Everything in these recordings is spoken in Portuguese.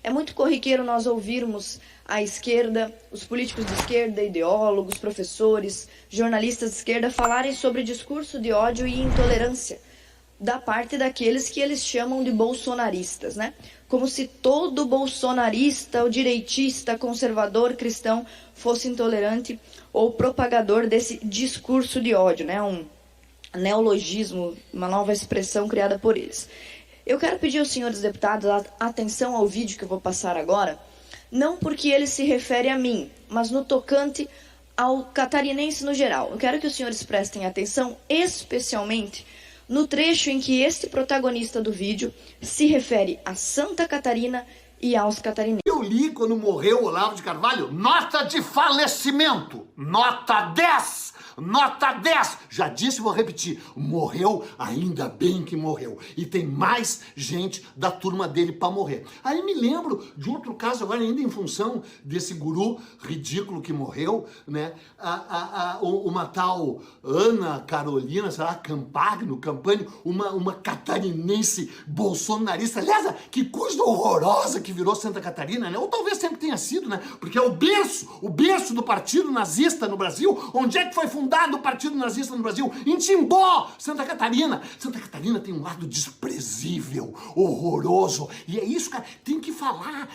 É muito corriqueiro nós ouvirmos a esquerda, os políticos de esquerda, ideólogos, professores, jornalistas de esquerda falarem sobre discurso de ódio e intolerância da parte daqueles que eles chamam de bolsonaristas, né? Como se todo bolsonarista, ou direitista, conservador, cristão, fosse intolerante ou propagador desse discurso de ódio, né? Um neologismo, uma nova expressão criada por eles. Eu quero pedir aos senhores deputados atenção ao vídeo que eu vou passar agora, não porque ele se refere a mim, mas no tocante ao catarinense no geral. Eu quero que os senhores prestem atenção, especialmente no trecho em que este protagonista do vídeo se refere a Santa Catarina e aos catarinenses. Eu li quando morreu o Olavo de Carvalho, nota de falecimento, nota 10, nota 10. Já disse, vou repetir, morreu, ainda bem que morreu. E tem mais gente da turma dele para morrer. Aí me lembro de outro caso agora, ainda em função desse guru ridículo que morreu, né? Uma tal Ana Carolina, sei lá, Campagno, uma catarinense bolsonarista. Aliás, que coisa horrorosa que virou Santa Catarina, né? Ou talvez sempre tenha sido, né? Porque é o berço do partido nazista no Brasil. Onde é que foi fundado o partido nazista no Brasil? Em Timbó, Santa Catarina. Santa Catarina tem um lado desprezível, horroroso. E é isso, cara, tem que falar.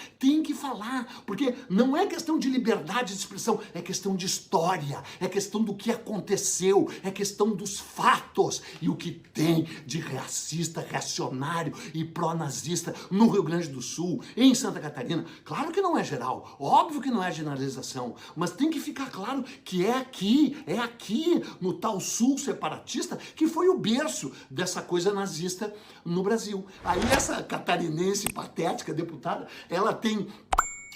Porque não é questão de liberdade de expressão, é questão de história, é questão do que aconteceu, é questão dos fatos. E o que tem de racista, reacionário e pró-nazista no Rio Grande do Sul, em Santa Catarina, claro que não é geral, óbvio que não é generalização, mas tem que ficar claro que é aqui no tal sul separatista que foi o berço dessa coisa nazista no Brasil. Aí essa catarinense patética, deputada, ela tem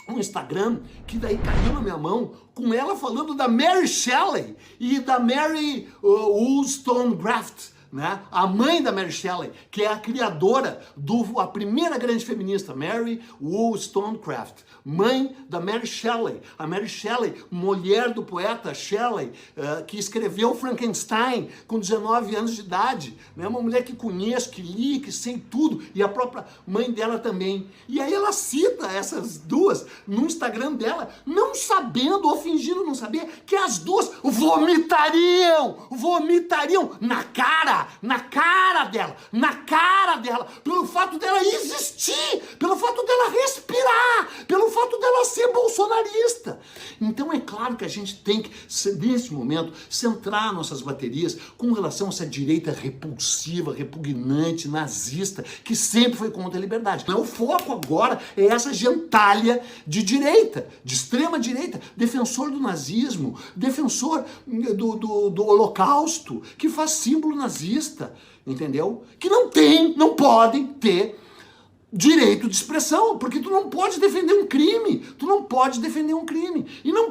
um Instagram que daí caiu na minha mão com ela falando da Mary Shelley e da Mary Wollstonecraft, né? A mãe da Mary Shelley, que é a criadora a primeira grande feminista, Mary Wollstonecraft, mãe da Mary Shelley. A Mary Shelley, mulher do poeta Shelley, que escreveu Frankenstein com 19 anos de idade, né? Uma mulher que conheço, que li, que sei tudo, e a própria mãe dela também. E aí ela cita essas duas no Instagram dela, não sabendo ou fingindo não saber que as duas vomitariam na cara dela, pelo fato dela existir, pelo fato dela respirar, pelo fato dela ser bolsonarista. Então é claro que a gente tem que, nesse momento, centrar nossas baterias com relação a essa direita repulsiva, repugnante, nazista, que sempre foi contra a liberdade. O foco agora é essa gentalha de direita, de extrema direita, defensor do nazismo, defensor do holocausto, que faz símbolo nazista, entendeu? Que não podem ter direito de expressão, porque tu não pode defender um crime, e não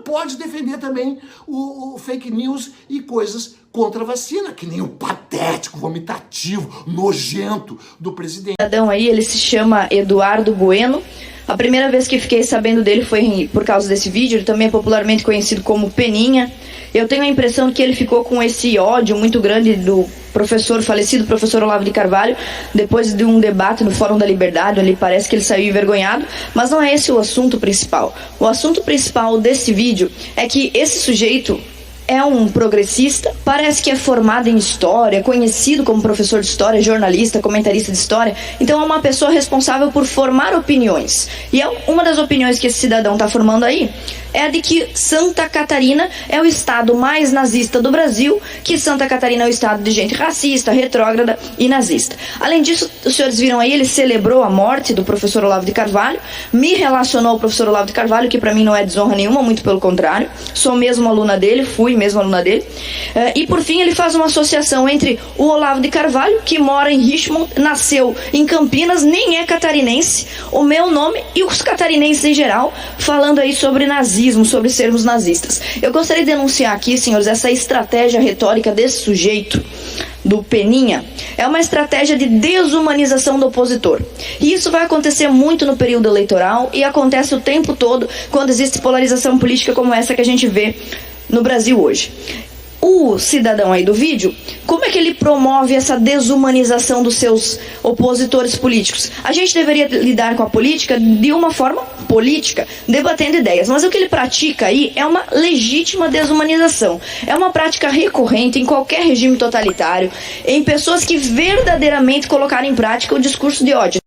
pode defender também o fake news e coisas contra a vacina, que nem o patético, vomitativo, nojento do presidente. O cidadão aí, ele se chama Eduardo Bueno. A primeira vez que fiquei sabendo dele foi por causa desse vídeo. Ele também é popularmente conhecido como Peninha. Eu tenho a impressão que ele ficou com esse ódio muito grande do falecido professor Olavo de Carvalho, depois de um debate no Fórum da Liberdade, onde parece que ele saiu envergonhado, mas não é esse o assunto principal. O assunto principal desse vídeo é que esse sujeito é um progressista, parece que é formado em história, conhecido como professor de história, jornalista, comentarista de história, então é uma pessoa responsável por formar opiniões. E uma das opiniões que esse cidadão está formando aí é a de que Santa Catarina é o estado mais nazista do Brasil, que Santa Catarina é o estado de gente racista, retrógrada e nazista. Além disso, os senhores viram aí, ele celebrou a morte do professor Olavo de Carvalho, me relacionou ao professor Olavo de Carvalho, que para mim não é desonra nenhuma, muito pelo contrário, sou mesmo aluna dele, fui mesmo aluna dele, e por fim ele faz uma associação entre o Olavo de Carvalho, que mora em Richmond, nasceu em Campinas, nem é catarinense, o meu nome e os catarinenses em geral, falando aí sobre nazismo, sobre sermos nazistas. Eu gostaria de denunciar aqui, senhores, essa estratégia retórica desse sujeito, do Peninha, é uma estratégia de desumanização do opositor. E isso vai acontecer muito no período eleitoral e acontece o tempo todo quando existe polarização política como essa que a gente vê no Brasil hoje. o cidadão aí do vídeo, como é que ele promove essa desumanização dos seus opositores políticos? A gente deveria lidar com a política de uma forma política, debatendo ideias, mas o que ele pratica aí é uma legítima desumanização. É uma prática recorrente em qualquer regime totalitário, em pessoas que verdadeiramente colocaram em prática o discurso de ódio.